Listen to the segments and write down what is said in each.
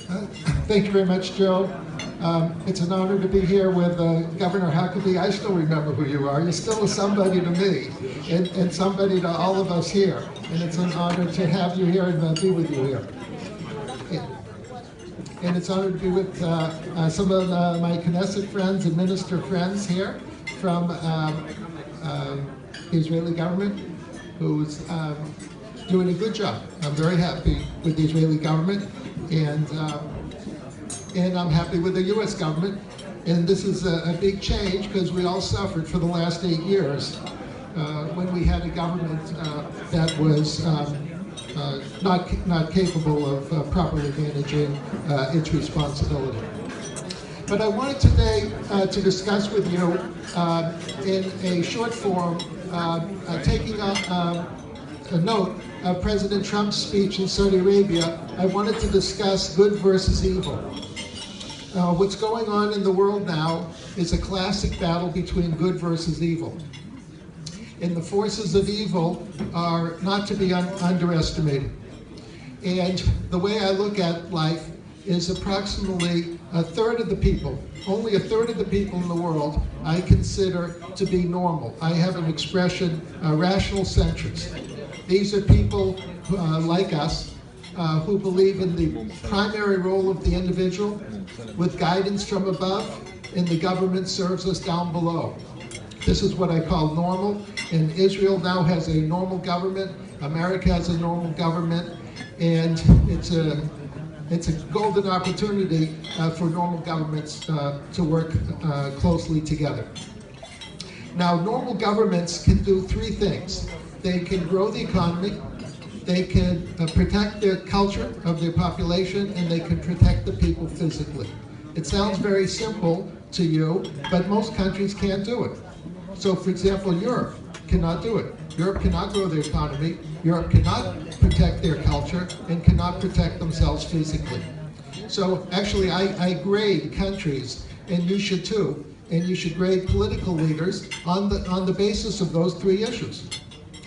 Thank you very much, Joe. It's an honor to be here with Governor Huckabee. I still remember who you are. You're still somebody to me and somebody to all of us here. And it's an honor to have you here and be with you here. And it's an honor to be with some of my Knesset friends and minister friends here from the Israeli government, who's doing a good job. I'm very happy with the Israeli government, and I'm happy with the U.S. government. And this is a big change because we all suffered for the last 8 years when we had a government that was not capable of properly managing its responsibility. But I wanted today to discuss with you in a short form, taking a note of President Trump's speech in Saudi Arabia. I wanted to discuss good versus evil. What's going on in the world now is a classic battle between good versus evil. And the forces of evil are not to be underestimated. And the way I look at life is approximately a third of the people, only a third of the people in the world I consider to be normal. I have an expression, rational centrists. These are people like us who believe in the primary role of the individual with guidance from above, and the government serves us down below. This is what I call normal, and Israel now has a normal government, America has a normal government, and it's a golden opportunity for normal governments to work closely together. Now, normal governments can do three things. They can grow the economy, they can protect the culture of their population, and they can protect the people physically. It sounds very simple to you, but most countries can't do it. So, for example, Europe cannot do it. Europe cannot grow their economy, Europe cannot protect their culture, and cannot protect themselves physically. So actually I grade countries, and you should too, and you should grade political leaders on the basis of those three issues.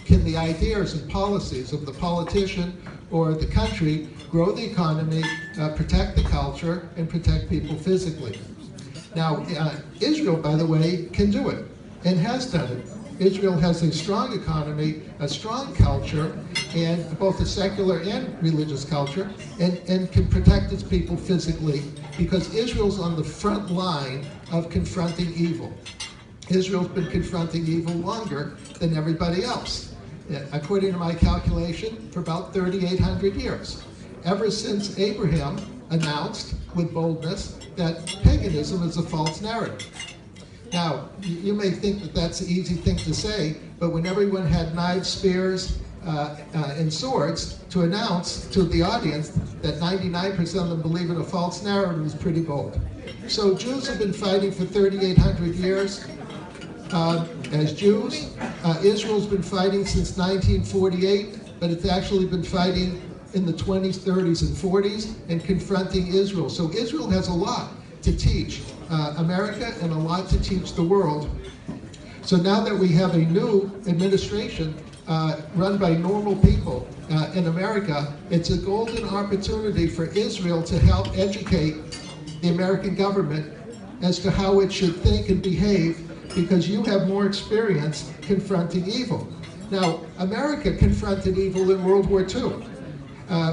Can the ideas and policies of the politician or the country grow the economy, protect the culture, and protect people physically? Now, Israel, by the way, can do it, and has done it. Israel has a strong economy, a strong culture, and both a secular and religious culture, and can protect its people physically, because Israel's on the front line of confronting evil. Israel's been confronting evil longer than everybody else, according to my calculation, for about 3,800 years. Ever since Abraham announced with boldness that paganism is a false narrative. Now, you may think that that's an easy thing to say, but when everyone had knives, spears, and swords, to announce to the audience that 99% of them believe in a false narrative is pretty bold. So Jews have been fighting for 3,800 years as Jews. Israel's been fighting since 1948, but it's actually been fighting in the 20s, 30s, and 40s, and confronting Israel. So Israel has a lot to teach America and a lot to teach the world. So now that we have a new administration run by normal people in America, it's a golden opportunity for Israel to help educate the American government as to how it should think and behave, because you have more experience confronting evil. Now, America confronted evil in World War II.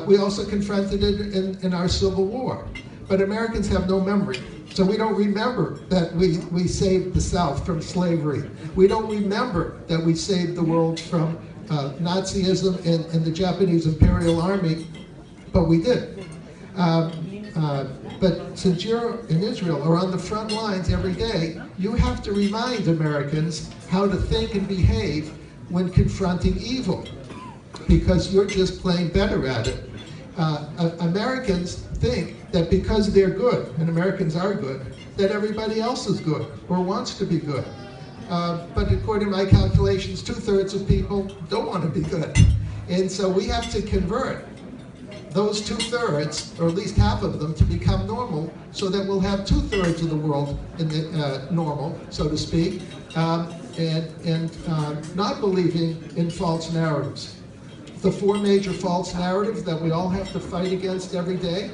We also confronted it in our Civil War. But Americans have no memory. So we don't remember that we saved the South from slavery. We don't remember that we saved the world from Nazism and the Japanese Imperial Army, but we did. But since you're in Israel or on the front lines every day, you have to remind Americans how to think and behave when confronting evil, because you're just plain better at it. Americans think that because they're good, and Americans are good, that everybody else is good or wants to be good. But according to my calculations, 2/3 of people don't want to be good. And so we have to convert those 2/3, or at least half of them, to become normal, so that we'll have 2/3 of the world in the, normal, so to speak, and not believing in false narratives. The four major false narratives that we all have to fight against every day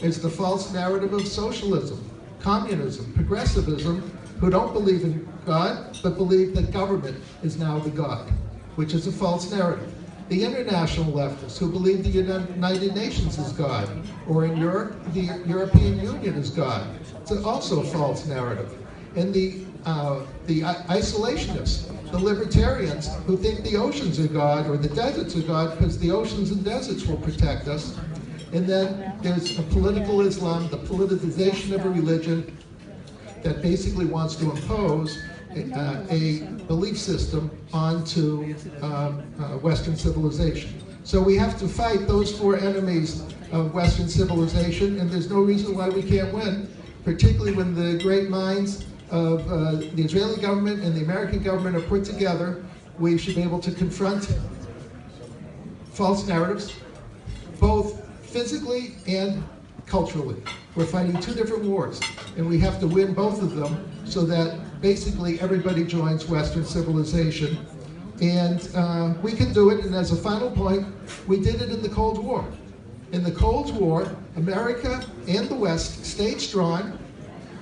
It's the false narrative of socialism, communism, progressivism, who don't believe in God, but believe that government is now the God, which is a false narrative. The international leftists, who believe the United Nations is God, or in Europe, the European Union is God. It's also a false narrative. And the isolationists, the libertarians, who think the oceans are God or the deserts are God because the oceans and deserts will protect us. And then there's a political Islam, the politicization of a religion that basically wants to impose a belief system onto Western civilization. So we have to fight those four enemies of Western civilization, and there's no reason why we can't win, particularly when the great minds of the Israeli government and the American government are put together. We should be able to confront false narratives, both physically and culturally. We're fighting two different wars, and we have to win both of them so that basically everybody joins Western civilization. And we can do it, and as a final point, we did it in the Cold War. In the Cold War, America and the West stayed strong,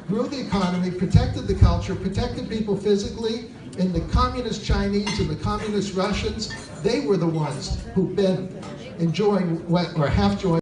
grew the economy, protected the culture, protected people physically, and the communist Chinese and the communist Russians, they were the ones who've been enjoying or half joined